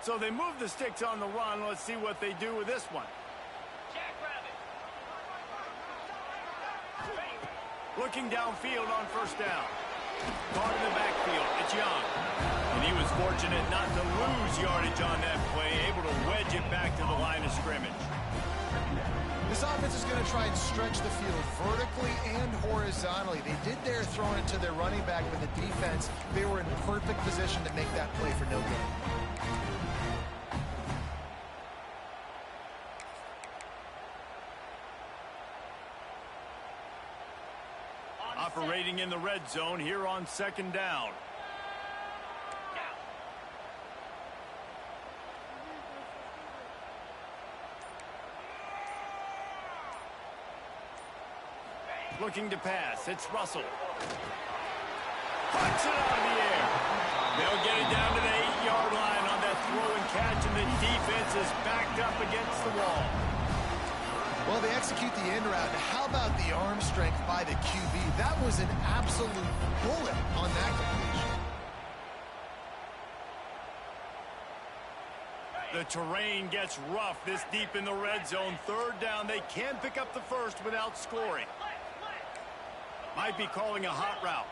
So they move the sticks on the run. Let's see what they do with this one. Looking downfield on first down. Caught in the backfield. It's Young. And he was fortunate not to lose yardage on that play, able to wedge it back to the line of scrimmage. This offense is going to try and stretch the field vertically and horizontally. They did their throwing it to their running back, but the defense, they were in perfect position to make that play for no gain. Operating in the red zone here on second down. Looking to pass. It's Russell. Puts it out of the air. They'll get it down to the 8-yard line on that throw and catch, and the defense is backed up against the wall. Well, they execute the end route. How about the arm strength by the QB? That was an absolute bullet on that completion. The terrain gets rough this deep in the red zone. Third down. They can pick up the first without scoring. Might be calling a hot route.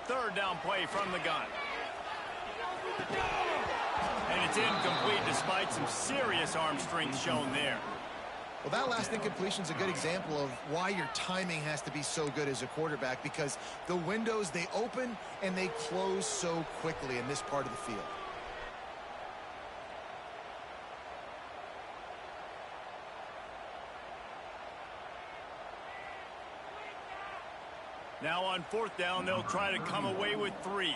Third down play from the gun. And it's incomplete despite some serious arm strength shown there. Well, that last incompletion is a good example of why your timing has to be so good as a quarterback, because the windows, they open and they close so quickly in this part of the field. Now on fourth down, they'll try to come away with 3.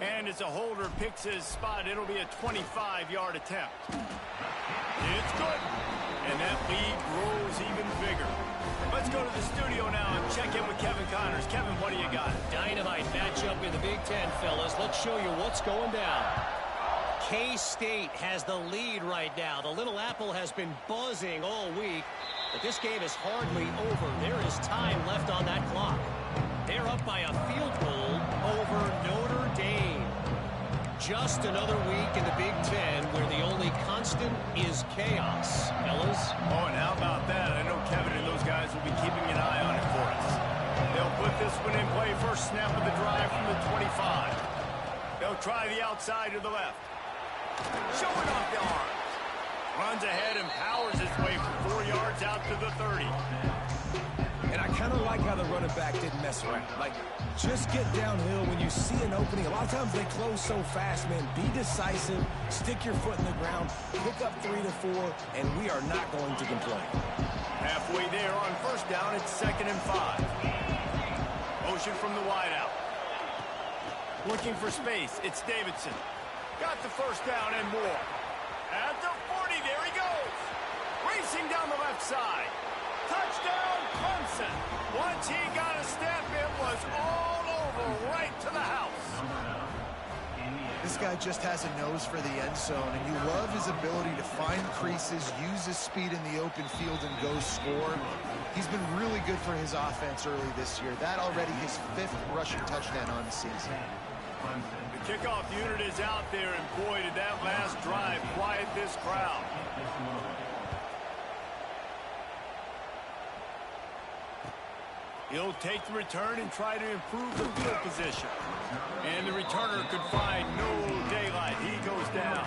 And as a holder picks his spot, it'll be a 25-yard attempt. It's good. And that lead grows even bigger. Let's go to the studio now and check in with Kevin Connors. Kevin, what do you got? Dynamite matchup in the Big Ten, fellas. Let's show you what's going down. K-State has the lead right now. The Little Apple has been buzzing all week, but this game is hardly over. There is time left on that clock. They're up by a field goal over Notre Dame. Just another week in the Big Ten where the only constant is chaos, fellas. Oh, and how about that? I know Kevin and those guys will be keeping an eye on it for us. They'll put this one in play. First snap of the drive from the 25. They'll try the outside to the left. Showing off the arms. Runs ahead and powers his way for 4 yards out to the 30. And I kind of like how the running back didn't mess around. Like, just get downhill when you see an opening. A lot of times they close so fast, man. Be decisive, stick your foot in the ground, pick up 3 to 4, and we are not going to complain. Halfway there on first down, it's 2nd and 5. Motion from the wideout. Looking for space, it's Davidson. Got the first down and more. At the 40, there he goes. Racing down the left side. Touchdown, Clemson. Once he got a step, it was all over, right to the house. This guy just has a nose for the end zone, and you love his ability to find creases, use his speed in the open field, and go score. He's been really good for his offense early this year. That already his 5th rushing touchdown on the season. The kickoff unit is out there, and boy, did that last drive quiet this crowd. He'll take the return and try to improve the field position. And the returner could find no daylight. He goes down.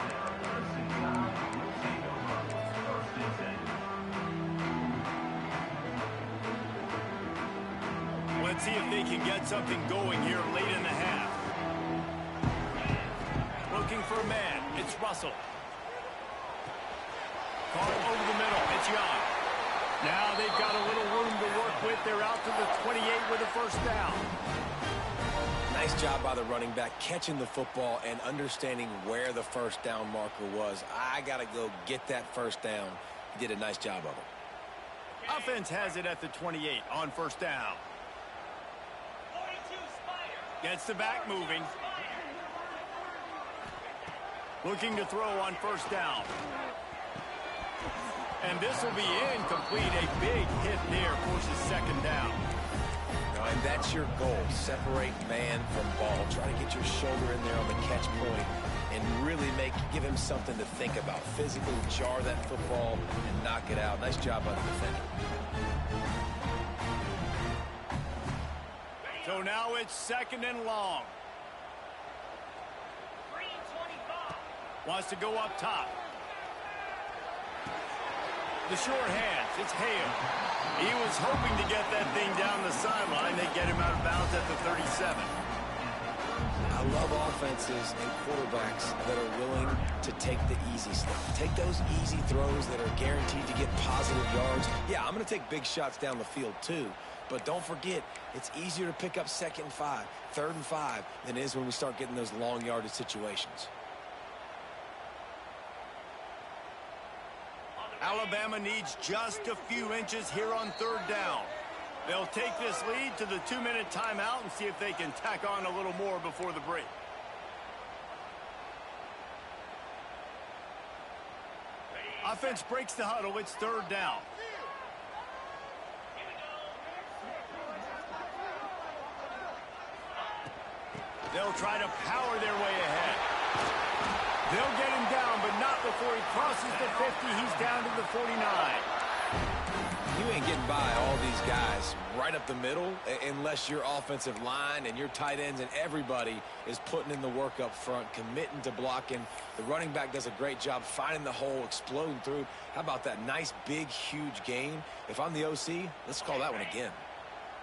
Let's see if they can get something going here late in the half. Looking for a man. It's Russell. Caught over the middle. It's Young. Now they've got a little room to work with. They're out to the 28 with a first down. Nice job by the running back catching the football and understanding where the first down marker was. I got to go get that first down. He did a nice job of it. Offense has it at the 28 on first down. Gets the back moving. Looking to throw on first down. And this will be incomplete. A big hit there forces second down. And that's your goal. Separate man from ball. Try to get your shoulder in there on the catch point and really give him something to think about. Physically jar that football and knock it out. Nice job by the defender. So now it's second and long. Wants to go up top. The short hands. It's Hale. He was hoping to get that thing down the sideline. They get him out of bounds at the 37. I love offenses and quarterbacks that are willing to take the easy stuff. Take those easy throws that are guaranteed to get positive yards. Yeah, I'm going to take big shots down the field too. But don't forget, it's easier to pick up 2nd and 5, 3rd and 5 than it is when we start getting those long yardage situations. Alabama needs just a few inches here on 3rd down. They'll take this lead to the 2-minute timeout and see if they can tack on a little more before the break. Offense breaks the huddle. It's 3rd down. They'll try to power their way ahead. They'll get him down, but not before he crosses the 50. He's down to the 49. You ain't getting by all these guys right up the middle unless your offensive line and your tight ends and everybody is putting in the work up front, committing to blocking. The running back does a great job finding the hole, exploding through. How about that nice, big, huge gain? If I'm the OC, let's call that one again.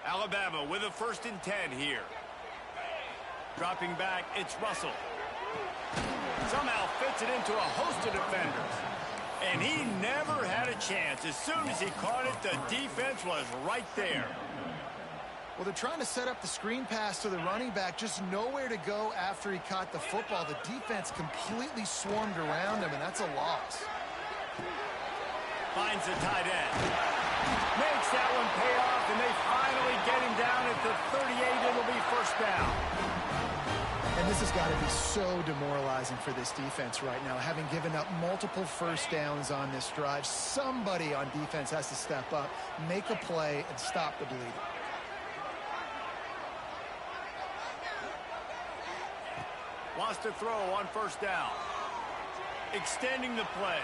Alabama with a 1st and 10 here. Dropping back, it's Russell. Somehow fits it into a host of defenders. And he never had a chance. As soon as he caught it, the defense was right there. Well, they're trying to set up the screen pass to the running back. Just nowhere to go after he caught the football. The defense completely swarmed around him, and that's a loss. Finds the tight end. Makes that one pay off, and they finally get him down at the 38. It'll be 1st down. And this has got to be so demoralizing for this defense right now, having given up multiple 1st downs on this drive. Somebody on defense has to step up, make a play, and stop the bleeding. Wants to throw on 1st down. Extending the play.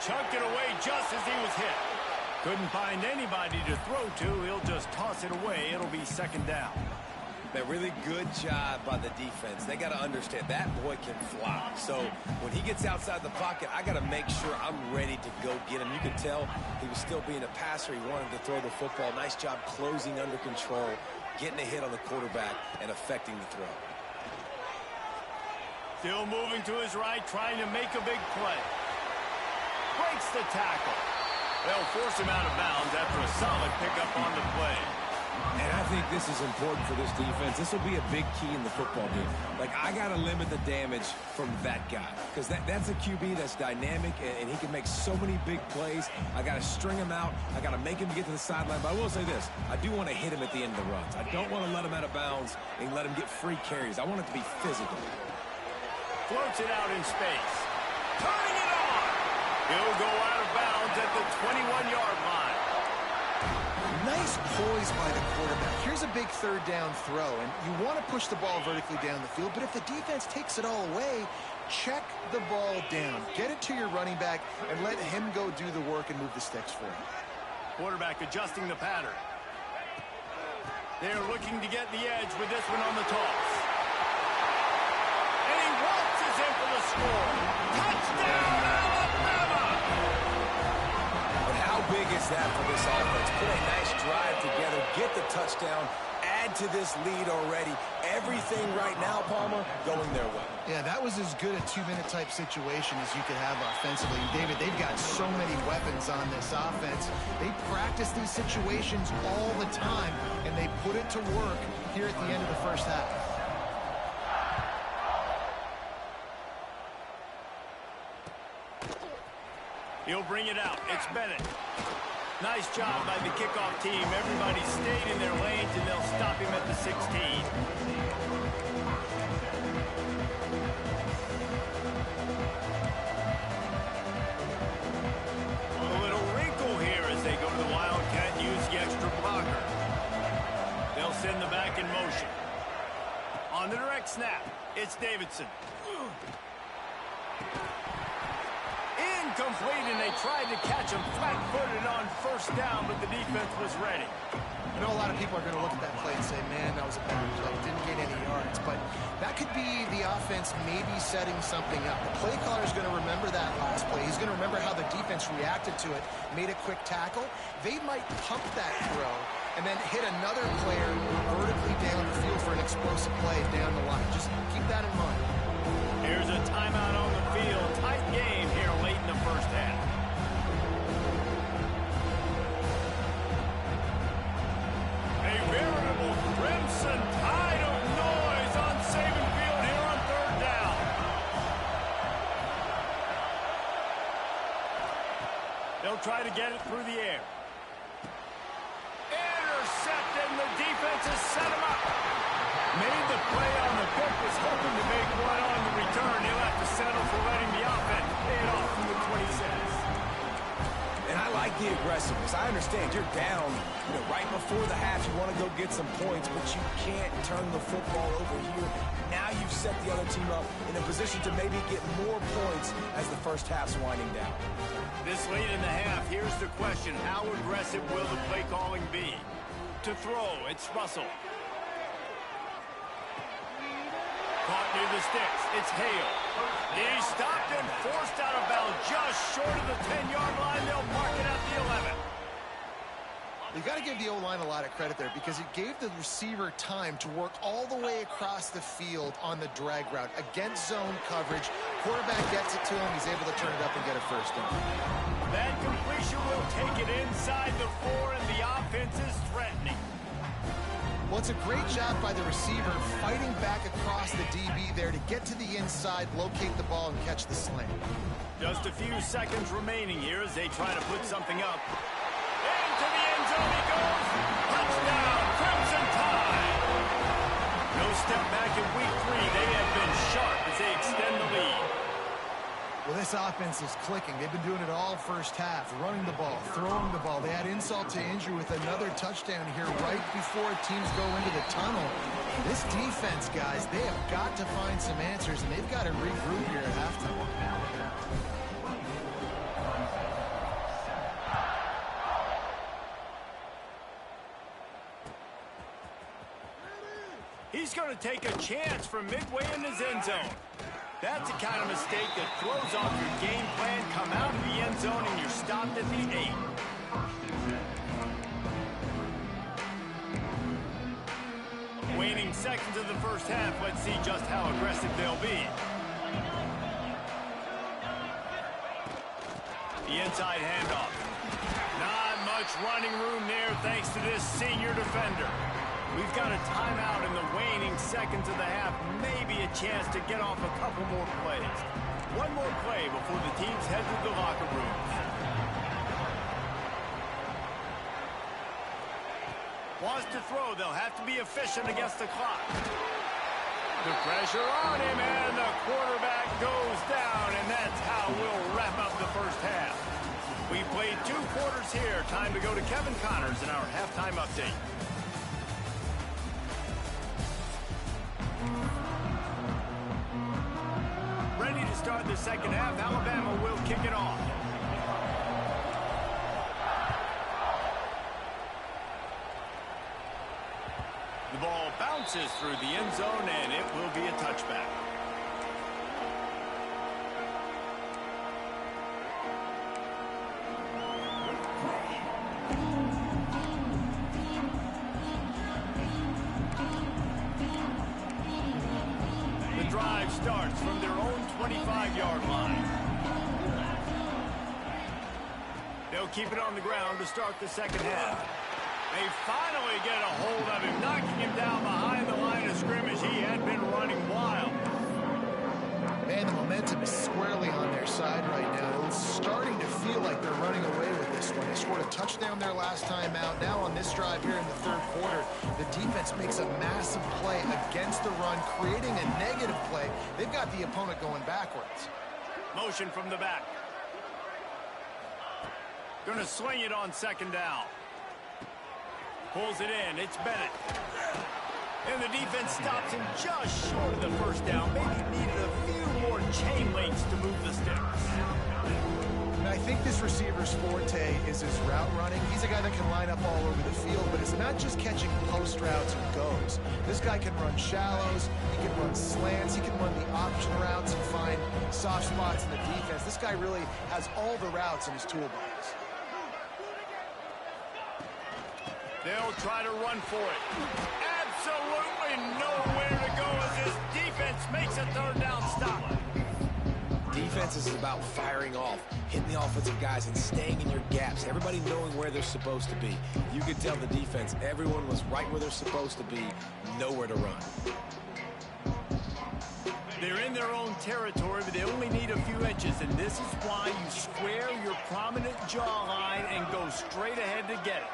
Chunked it away just as he was hit. Couldn't find anybody to throw to. He'll just toss it away. It'll be 2nd down. A really good job by the defense. They got to understand that boy can fly. So when he gets outside the pocket, I got to make sure I'm ready to go get him. You could tell he was still being a passer. He wanted to throw the football. Nice job closing under control, getting a hit on the quarterback, and affecting the throw. Still moving to his right, trying to make a big play. Breaks the tackle. They'll force him out of bounds after a solid pickup on the play. And I think this is important for this defense. This will be a big key in the football game. Like, I got to limit the damage from that guy because that's a QB that's dynamic, and he can make so many big plays. I got to string him out. I got to make him get to the sideline. But I will say this. I do want to hit him at the end of the runs. I don't want to let him out of bounds and let him get free carries. I want it to be physical. Floats it out in space. Turning it on. He'll go out of bounds at the 21-yard line. Nice poise by the quarterback. Here's a big 3rd down throw, and you want to push the ball vertically down the field, but if the defense takes it all away, check the ball down. Get it to your running back and let him go do the work and move the sticks for him. Quarterback adjusting the pattern. They're looking to get the edge with this one on the toss. And he waltzes in for the score. Touchdown, Alabama! But how big is that for this offense? Put a nice drive together, get the touchdown, add to this lead already. Everything right now, Palmer, going their way. Yeah, that was as good a 2-minute type situation as you could have offensively. And David, they've got so many weapons on this offense. They practice these situations all the time, and they put it to work here at the end of the 1st half. He'll bring it out. It's Bennett. Nice job by the kickoff team. Everybody stayed in their lanes, and they'll stop him at the 16. A little snap. It's Davidson. Incomplete, and they tried to catch him flat-footed on first down, but the defense was ready. I know a lot of people are going to look at that play and say, man, that was a better play. Didn't get any yards. But that could be the offense maybe setting something up. The play caller is going to remember that last play. He's going to remember how the defense reacted to it, made a quick tackle. They might pump that throw and then hit another player vertically down the field for an explosive play down the line. Just keep that in mind. Here's a timeout on the field. Tight game here late in the first half. A veritable crimson tide of noise on Saban Field here on third down. They'll try to get it through the air. Intercepted, and the defense has set him up. Made the play on the pick, was hoping to make one on the return. He'll have to settle for letting the offense pay it off from the 26. And I like the aggressiveness. I understand you're down, right before the half. You want to go get some points, but you can't turn the football over here. Now you've set the other team up in a position to maybe get more points as the first half's winding down. This late in the half, here's the question. How aggressive will the play calling be? To throw, it's Russell. Caught near the sticks. It's Hale. He's stopped and forced out of bounds just short of the 10-yard line. They'll mark it at the 11. You got to give the O-line a lot of credit there because it gave the receiver time to work all the way across the field on the drag route against zone coverage. Quarterback gets it to him. He's able to turn it up and get a first down. That completion will take it inside the 4, and the offense is threatening. Well, it's a great job by the receiver fighting back across the DB there to get to the inside, locate the ball, and catch the slant. Just a few seconds remaining here as they try to put something up. Into the end zone he goes. Touchdown, Crimson Tide. No step back in week 3. They have been sharp as they extend the lead. Well, this offense is clicking. They've been doing it all first half, running the ball, throwing the ball. They had insult to injury with another touchdown here right before teams go into the tunnel. This defense, guys, they have got to find some answers, and they've got to regroup here at halftime. He's going to take a chance from midway in his end zone. That's the kind of mistake that throws off your game plan. Come out of the end zone and you're stopped at the 8. Waning seconds of the first half. Let's see just how aggressive they'll be. The inside handoff. Not much running room there thanks to this senior defender. We've got a timeout in the waning seconds of the half. Maybe a chance to get off a couple more plays. One more play before the teams head to the locker rooms. Wants to throw. They'll have to be efficient against the clock. The pressure on him, and the quarterback goes down, and that's how we'll wrap up the first half. We played 2 quarters here. Time to go to Kevin Connors in our halftime update. Ready to start the second half. Alabama will kick it off. The ball bounces through the end zone, and it will be a touchback. The drive starts from their own 25-yard line. They'll keep it on the ground to start the second half. They finally get a hold of him, knocking him down behind the line of scrimmage. He had been running wild. Man, the momentum is squarely on their side right now. It's starting to feel like they're running away with this one. They scored a touchdown their last time out. Now on this drive here in the third quarter, the defense makes a massive play against the run, creating a negative play. They've got the opponent going backwards. Motion from the back. Going to swing it on second down. Pulls it in. It's Bennett. And the defense stops him just short of the first down. Maybe needed a few more chain links to move the sticks. And I think this receiver's forte is his route running. He's a guy that can line up all over the field, but it's not just catching post routes and goes. This guy can run shallows, he can run slants, he can run the option routes and find soft spots in the defense. This guy really has all the routes in his toolbox. They'll try to run for it. Absolutely nowhere to go as this defense makes a third down stop. Defense is about firing off, hitting the offensive guys and staying in your gaps, everybody knowing where they're supposed to be. You could tell the defense, everyone was right where they're supposed to be, nowhere to run. They're in their own territory, but they only need a few inches, and this is why you square your prominent jawline and go straight ahead to get it.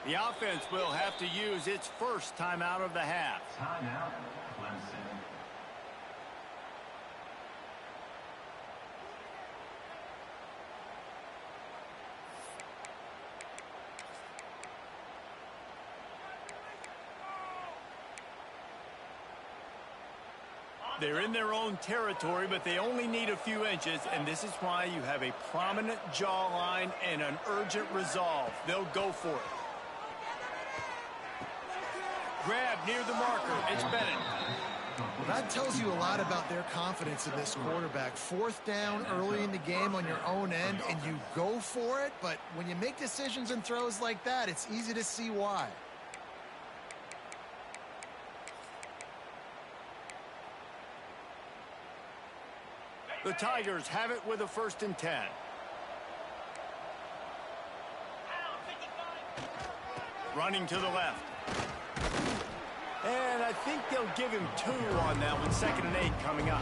The offense will have to use its first timeout of the half. Timeout, Clemson. They're in their own territory, but they only need a few inches, and this is why you have a prominent jawline and an urgent resolve. They'll go for it. Grab near the marker. It's Bennett. Well, that tells you a lot about their confidence in this quarterback. Fourth down early in the game on your own end, and you go for it, but when you make decisions and throws like that, it's easy to see why. The Tigers have it with a 1st and 10. Running to the left. And I think they'll give him 2 on that one. 2nd and 8 coming up.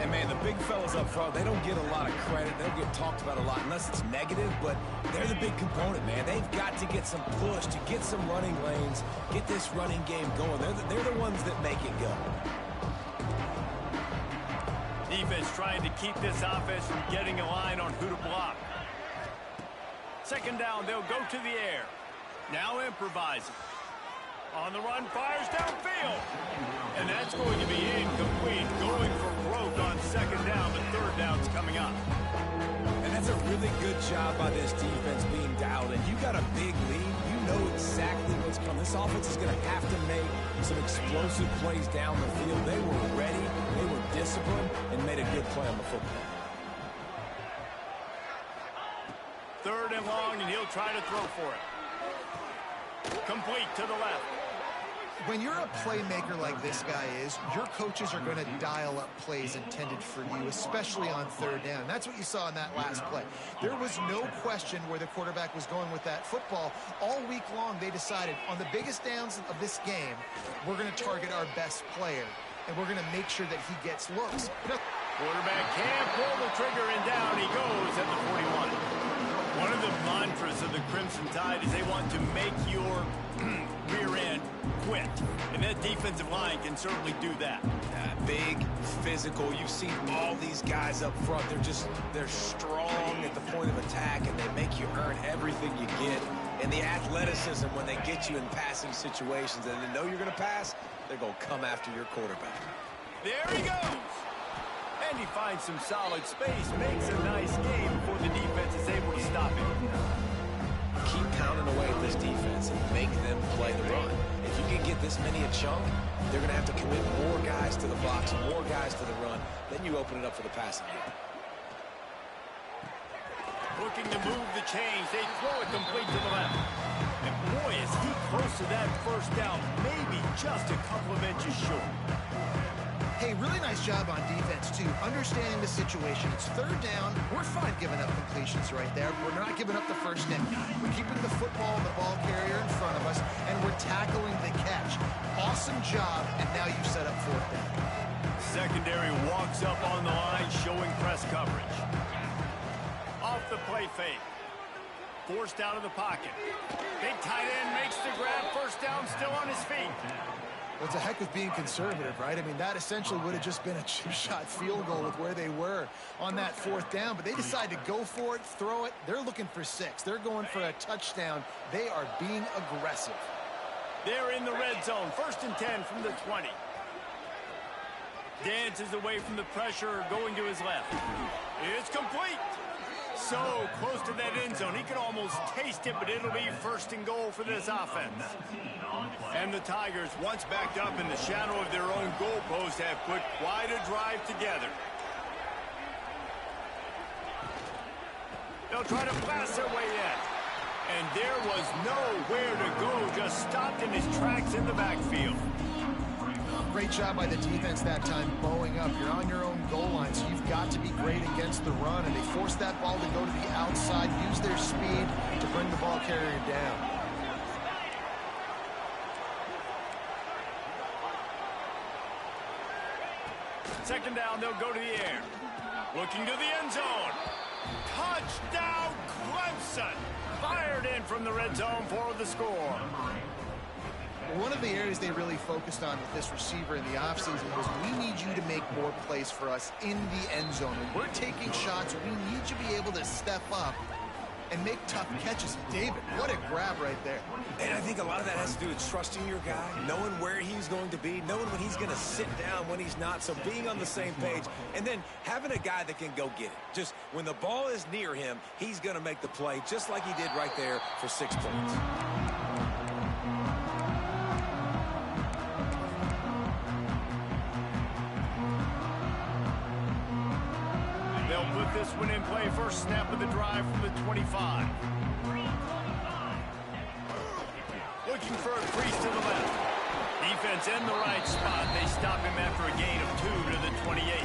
And, man, the big fellas up front, they don't get a lot of credit. They don't get talked about a lot unless it's negative, but they're the big component, man. They've got to get some push, to get some running lanes, get this running game going. They're the ones that make it go. Defense trying to keep this offense from getting a line on who to block. 2nd down, they'll go to the air. Now improvising. On the run, fires downfield. And that's going to be incomplete. Going for broke on 2nd down, but 3rd down's coming up. And that's a really good job by this defense being dialed in. You got a big lead. You know exactly what's coming. This offense is going to have to make some explosive plays down the field. They were ready, they were disciplined, and made a good play on the football. 3rd and long, and he'll try to throw for it. Complete to the left. When you're a playmaker like this guy is, your coaches are going to dial up plays intended for you, especially on 3rd down. That's what you saw in that last play. There was no question where the quarterback was going with that football. All week long, they decided on the biggest downs of this game, we're going to target our best player, and we're going to make sure that he gets looks. Quarterback can't pull the trigger, and down he goes at the 41. One of the mantras of the Crimson Tide is they want to make your rear end quit. And that defensive line can certainly do that. Big, physical. You've seen all these guys up front. They're strong at the point of attack, and they make you earn everything you get. And the athleticism when they get you in passing situations and they know you're going to pass, they're going to come after your quarterback. There he goes. And he finds some solid space, makes a nice game before the defense is able to stop him. Keep pounding away at this defense and make them play the run. If you can get this many a chunk, they're going to have to commit more guys to the box, more guys to the run. Then you open it up for the passing game. Looking to move the chains. They throw it complete to the left. And boy, is he close to that 1st down. Maybe just a couple of inches short. Hey, really nice job on defense, too. Understanding the situation. It's 3rd down. We're fine giving up completions right there. We're not giving up the 1st down. We're keeping the football and the ball carrier in front of us, and we're tackling the catch. Awesome job, and now you set up 4th down. Secondary walks up on the line, showing press coverage. Off the play fake. Forced out of the pocket. Big tight end makes the grab. 1st down, still on his feet. Well, it's a heck of being conservative, right? I mean, that essentially would have just been a chip shot field goal with where they were on that 4th down, but they decide to go for it, throw it. They're looking for 6. They're going for a touchdown. They are being aggressive. They're in the red zone. 1st and 10 from the 20. Dances away from the pressure, going to his left. It's complete. So close to that end zone. He can almost taste it, but it'll be 1st and goal for this offense. And the Tigers, once backed up in the shadow of their own goalpost, have put quite a drive together. They'll try to blast their way in. And there was nowhere to go, just stopped in his tracks in the backfield. Great job by the defense that time, bowing up. You're on your own goal line, so you've got to be great against the run, and they forced that ball to go to the outside, use their speed to bring the ball carrier down. 2nd down, they'll go to the air. Looking to the end zone. Touchdown, Clemson! Fired in from the red zone for the score. One of the areas they really focused on with this receiver in the offseason was, we need you to make more plays for us in the end zone. And we're taking shots. We need you to be able to step up and make tough catches. David, what a grab right there. And I think a lot of that has to do with trusting your guy, knowing where he's going to be, knowing when he's going to sit down, when he's not, so being on the same page, and then having a guy that can go get it. Just when the ball is near him, he's going to make the play, just like he did right there for 6 points. They'll put this one in play. 1st snap of the drive from the 25. Looking for a crease to the left. Defense in the right spot. They stop him after a gain of 2 to the 28.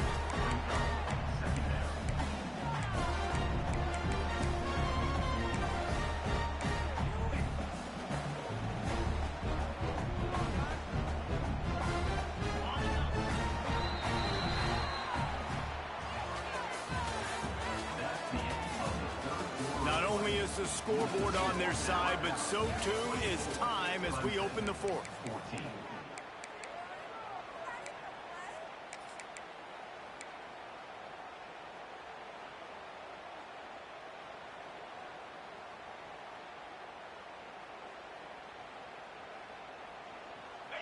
Not only is the scoreboard on their side, but so too is time as we open the 4th.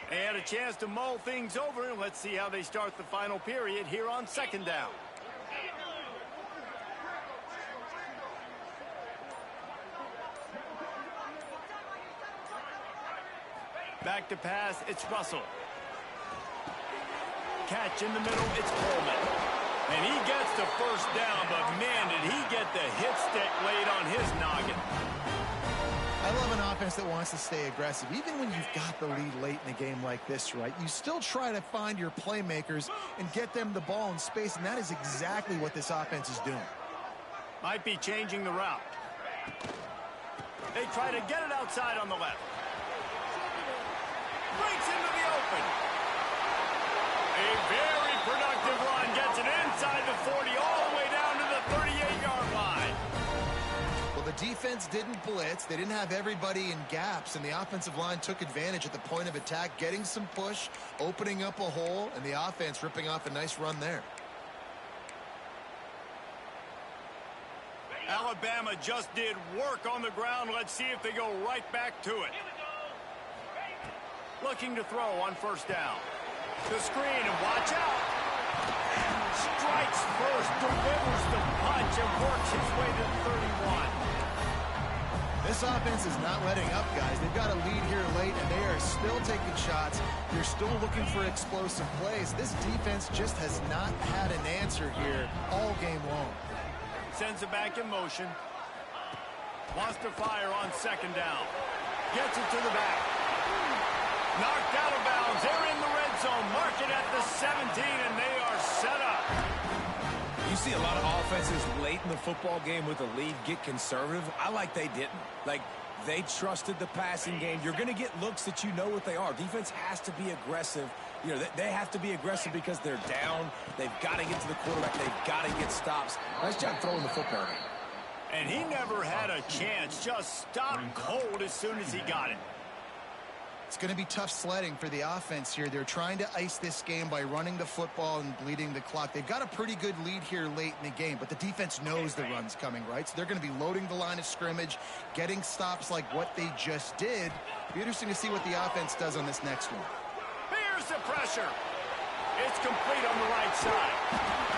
They had a chance to mull things over. Let's see how they start the final period here on 2nd down. Back to pass, it's Russell. Catch in the middle, it's Coleman. And he gets the 1st down, but man, did he get the hit stick laid on his noggin. I love an offense that wants to stay aggressive. Even when you've got the lead late in a game like this, right, you still try to find your playmakers and get them the ball in space, and that is exactly what this offense is doing. Might be changing the route. They try to get it outside on the left. Breaks into the open. A very productive run. Gets it inside the 40, all the way down to the 38-yard line. Well, the defense didn't blitz. They didn't have everybody in gaps, and the offensive line took advantage at the point of attack, getting some push, opening up a hole, and the offense ripping off a nice run there. Alabama just did work on the ground. Let's see if they go right back to it. Looking to throw on 1st down. The screen, and watch out. Strikes first, delivers the punch, and works his way to the 31. This offense is not letting up, guys. They've got a lead here late, and they are still taking shots. You're still looking for explosive plays. This defense just has not had an answer here all game long. Sends it back in motion. Wants to fire on 2nd down. Gets it to the back. Knocked out of bounds. They're in the red zone. Mark it at the 17, and they are set up. You see a lot of offenses late in the football game with a lead get conservative. I like they didn't. Like, they trusted the passing game. You're going to get looks that you know what they are. Defense has to be aggressive. You know, they have to be aggressive because they're down. They've got to get to the quarterback. They've got to get stops. Nice job throwing the football. And he never had a chance. Just stopped cold as soon as he got it. It's going to be tough sledding for the offense here. They're trying to ice this game by running the football and bleeding the clock. They've got a pretty good lead here late in the game, but the defense knows the run's coming, right? So they're going to be loading the line of scrimmage, getting stops like what they just did. It'll be interesting to see what the offense does on this next one. Here's the pressure. It's complete on the right side.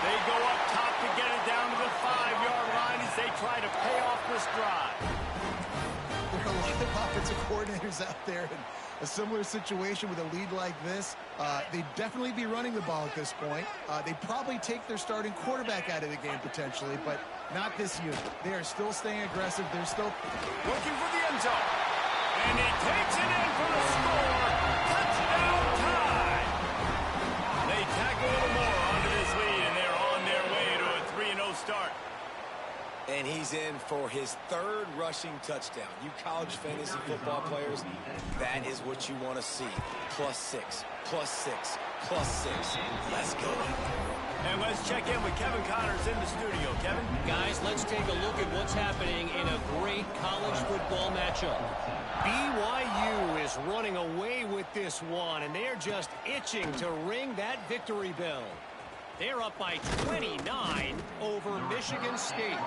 They go up top to get it down to the 5-yard line as they try to pay off this drive. There are a lot of offensive coordinators out there in a similar situation with a lead like this. They'd definitely be running the ball at this point. They'd probably take their starting quarterback out of the game potentially, but not this unit. They are still staying aggressive. They're still looking for the end zone. And he takes it in for the score. Touchdown time. They tack a little more onto this lead, and they're on their way to a 3-0 start. And he's in for his 3rd rushing touchdown. You college fantasy football players, that is what you want to see. +6, +6, +6. Let's go. And let's check in with Kevin Connors in the studio. Kevin? Guys, let's take a look at what's happening in a great college football matchup. BYU is running away with this one, and they're just itching to ring that victory bell. They're up by 29 over Michigan State.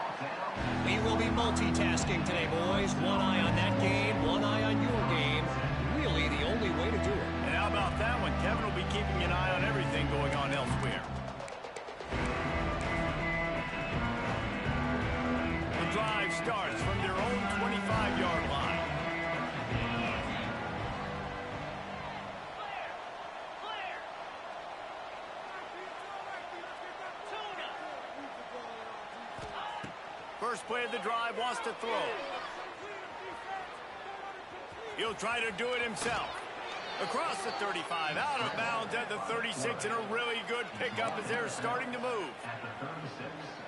We will be multitasking today, boys. One eye on that game, one eye on your game. Really the only way to do it. And how about that one? Kevin will be keeping an eye on everything going on elsewhere. The drive starts from their own 25-yard line. First play of the drive, wants to throw. He'll try to do it himself. Across the 35, out of bounds at the 36, and a really good pickup as they're starting to move.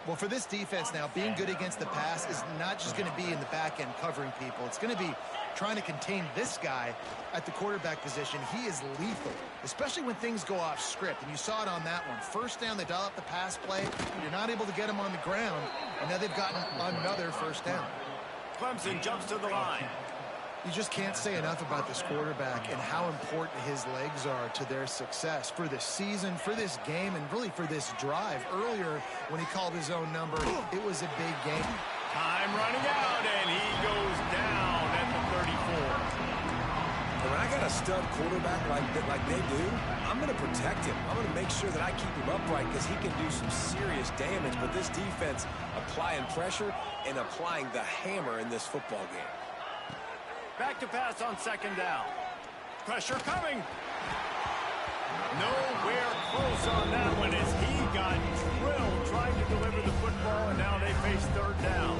Well, for this defense now, being good against the pass is not just going to be in the back end covering people. It's going to be trying to contain this guy at the quarterback position. He is lethal, especially when things go off script. And you saw it on that one. First down, they dial up the pass play. You're not able to get him on the ground. And now they've gotten another first down. Clemson jumps to the line. You just can't say enough about this quarterback and how important his legs are to their success for this season, for this game, and really for this drive. Earlier, when he called his own number, it was a big game. Time running out, and he goes down at the 34. And when I got a stud quarterback like they do, I'm going to protect him. I'm going to make sure that I keep him upright because he can do some serious damage. But this defense applying pressure and applying the hammer in this football game. Back to pass on second down. Pressure coming. Nowhere close on that one as he got drilled trying to deliver the football, and now they face third down.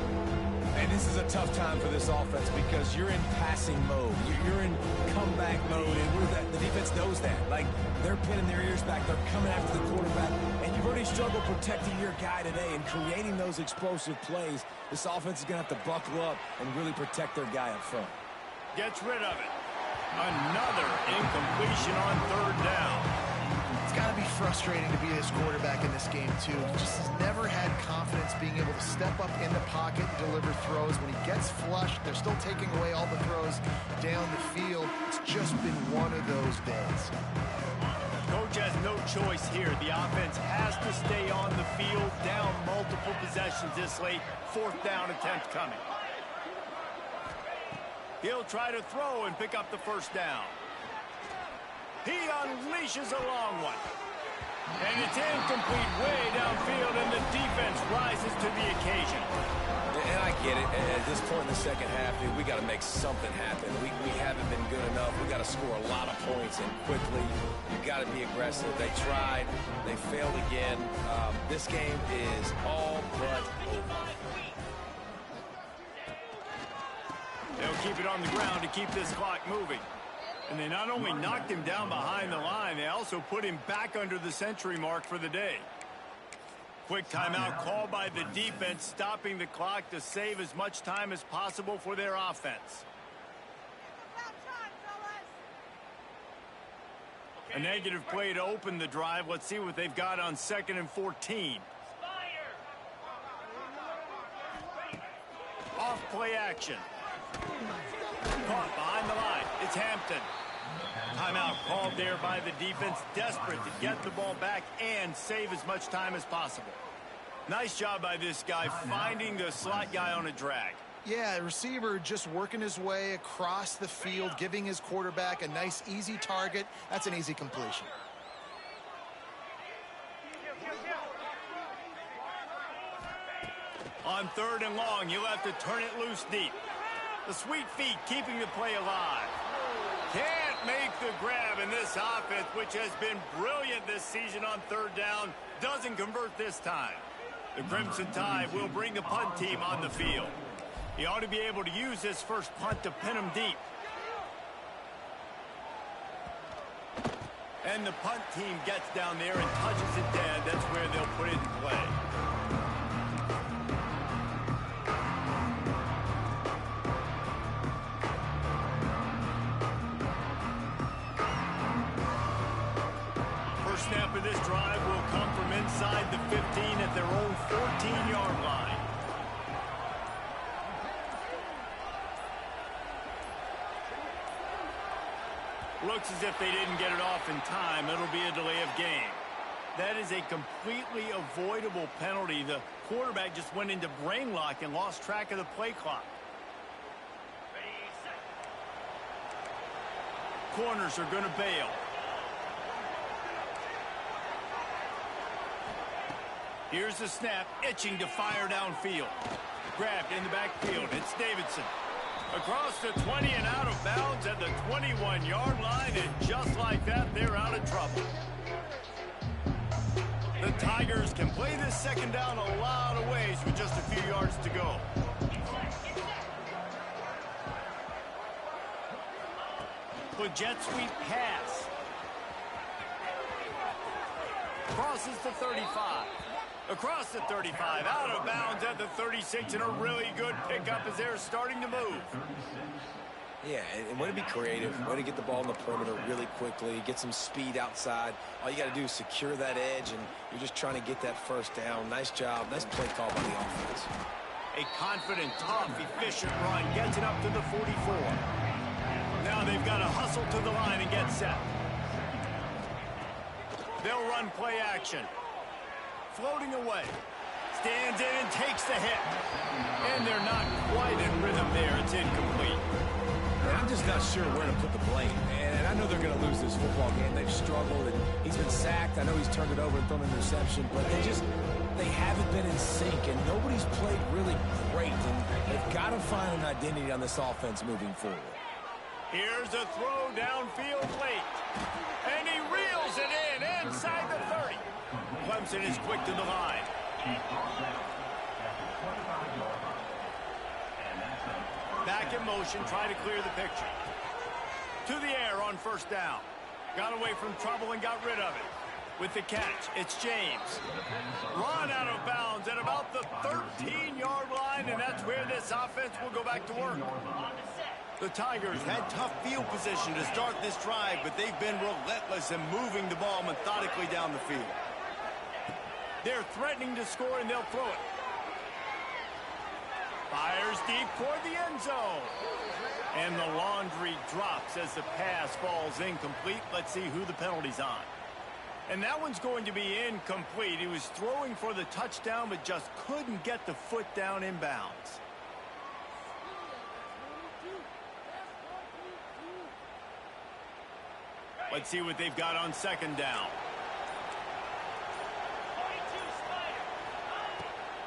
And this is a tough time for this offense because you're in passing mode. You're in comeback mode, and the defense knows that. Like, they're pinning their ears back. They're coming after the quarterback, and you've already struggled protecting your guy today and creating those explosive plays. This offense is going to have to buckle up and really protect their guy up front. Gets rid of it. Another incompletion on third down. It's got to be frustrating to be this quarterback in this game, too. He just has never had confidence being able to step up in the pocket and deliver throws. When he gets flushed, they're still taking away all the throws down the field. It's just been one of those days. Coach has no choice here. The offense has to stay on the field, down multiple possessions this late. Fourth down attempt coming. He'll try to throw and pick up the first down. He unleashes a long one. And it's incomplete way downfield, and the defense rises to the occasion. And I get it. At this point in the second half, dude, we got to make something happen. We haven't been good enough. We got to score a lot of points and quickly. You got to be aggressive. They tried. They failed again. This game is all but over. They'll keep it on the ground to keep this clock moving. And they not only knocked him down behind the line, they also put him back under the century mark for the day. Quick timeout called by the defense, stopping the clock to save as much time as possible for their offense. A negative play to open the drive. Let's see what they've got on 2nd and 14. Off play action. Caught behind the line. It's Hampton. Timeout called there by the defense, desperate to get the ball back and save as much time as possible. Nice job by this guy finding the slot guy on a drag. Yeah, receiver just working his way across the field, giving his quarterback a nice, easy target. That's an easy completion. On 3rd and long, you'll have to turn it loose deep. The sweet feet keeping the play alive. Can't make the grab, and this offense, which has been brilliant this season on 3rd down, doesn't convert this time. The Crimson Tide will bring the punt team on the field. He ought to be able to use this first punt to pin him deep. And the punt team gets down there and touches it dead. That's where they'll put it in play. First snap of this drive will come from inside the 15 at their own 14-yard line. Looks as if they didn't get it off in time. It'll be a delay of game. That is a completely avoidable penalty. The quarterback just went into brain lock and lost track of the play clock. Corners are going to bail. Here's the snap, itching to fire downfield. Grabbed in the backfield. It's Davidson. Across the 20 and out of bounds at the 21-yard line, and just like that, they're out of trouble. The Tigers can play this second down a lot of ways with just a few yards to go. With jet sweep pass. Crosses the 35. Across the 35, out of bounds at the 36, and a really good pickup as they're starting to move. Yeah, and way to be creative, way to get the ball in the perimeter really quickly, get some speed outside. All you got to do is secure that edge, and you're just trying to get that first down. Nice job, nice play call by the offense. A confident, tough, efficient run gets it up to the 44. Now they've got to hustle to the line and get set. They'll run play action. Floating away. Stands in and takes the hit. And they're not quite in rhythm there. It's incomplete. And I'm just not sure where to put the blame. And I know they're going to lose this football game. They've struggled, and he's been sacked. I know he's turned it over and thrown an interception, but they haven't been in sync, and nobody's played really great. And they've got to find an identity on this offense moving forward. Here's a throw downfield late. And he reels it in inside the 30. Clemson is quick to the line. Back in motion, try to clear the picture. To the air on first down. Got away from trouble and got rid of it. With the catch, it's James. Run out of bounds at about the 13-yard line, and that's where this offense will go back to work. The Tigers had tough field position to start this drive, but they've been relentless in moving the ball methodically down the field. They're threatening to score, and they'll throw it. Fires deep toward the end zone. And the laundry drops as the pass falls incomplete. Let's see who the penalty's on. And that one's going to be incomplete. He was throwing for the touchdown, but just couldn't get the foot down inbounds. Let's see what they've got on second down.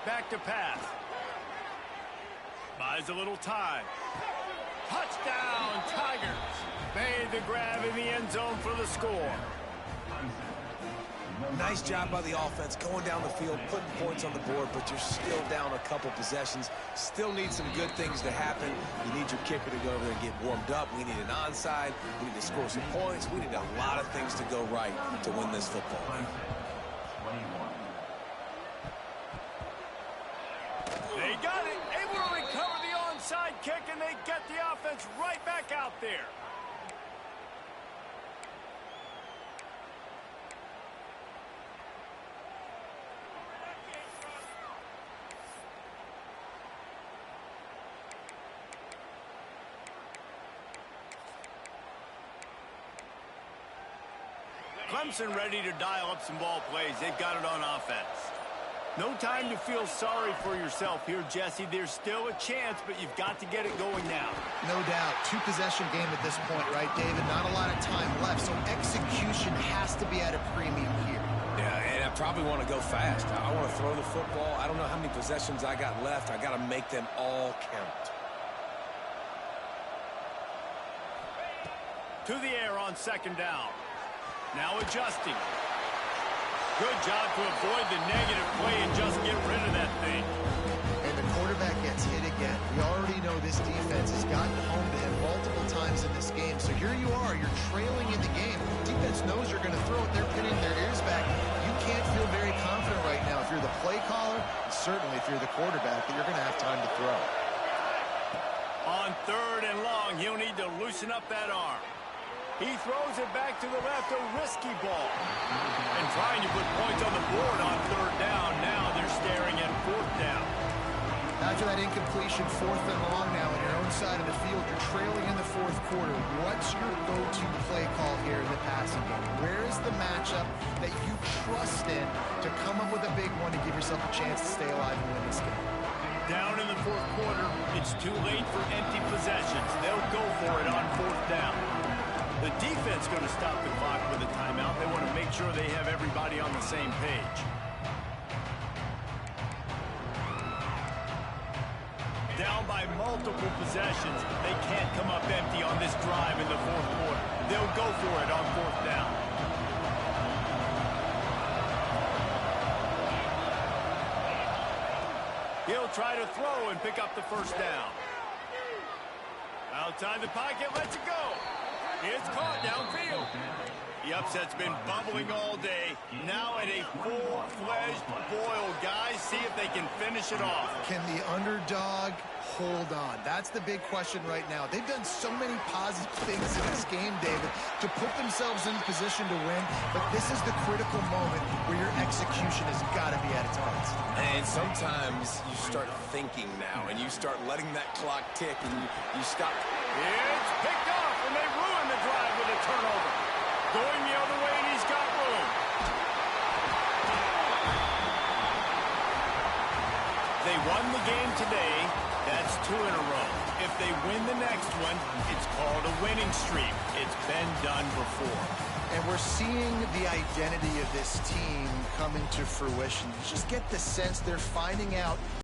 Back to pass. Buys a little time. Touchdown, Tigers. Made the grab in the end zone for the score. Nice job by the offense going down the field, putting points on the board, but you're still down a couple possessions. Still need some good things to happen. You need your kicker to go over there and get warmed up. We need an onside. We need to score some points. We need a lot of things to go right to win this football game. They got it. Able to recover the onside kick, and they get the offense right back out there. Clemson ready to dial up some ball plays. They've got it on offense. No time to feel sorry for yourself here, Jesse. There's still a chance, but you've got to get it going now. No doubt. Two-possession game at this point, right, David? Not a lot of time left, so execution has to be at a premium here. Yeah, and I probably want to go fast. I want to throw the football. I don't know how many possessions I got left. I got to make them all count. To the air on second down. Now adjusting. Good job to avoid the negative play and just get rid of that thing. And the quarterback gets hit again. We already know this defense has gotten home to him multiple times in this game. So here you are. You're trailing in the game. The defense knows you're going to throw it. They're pinning their ears back. You can't feel very confident right now if you're the play caller, and certainly if you're the quarterback, that you're going to have time to throw. On third and long, he'll need to loosen up that arm. He throws it back to the left, a risky ball. And trying to put points on the board on third down. Now they're staring at fourth down. After that incompletion, fourth and long now on your own side of the field, you're trailing in the fourth quarter. What's your go-to play call here in the passing game? Where is the matchup that you trust in to come up with a big one to give yourself a chance to stay alive and win this game? Down in the fourth quarter, it's too late for empty possessions. They'll go for it on fourth down. The defense going to stop the clock with a timeout. They want to make sure they have everybody on the same page. Down by multiple possessions. They can't come up empty on this drive in the fourth quarter. They'll go for it on fourth down. He'll try to throw and pick up the first down. Outside the pocket, lets it go. It's caught downfield. The upset's been bubbling all day. Now at a full-fledged boil. Guys, see if they can finish it off. Can the underdog hold on? That's the big question right now. They've done so many positive things in this game, David, to put themselves in position to win, but this is the critical moment where your execution has got to be at its highest. And sometimes you start thinking now, and you start letting that clock tick, and you stop. It's picked off, and they ruin the drive with a turnover. Going the other way, and he's got room. They won the game today. That's 2 in a row. If they win the next one, it's called a winning streak. It's been done before. And we're seeing the identity of this team come into fruition. You just get the sense they're finding out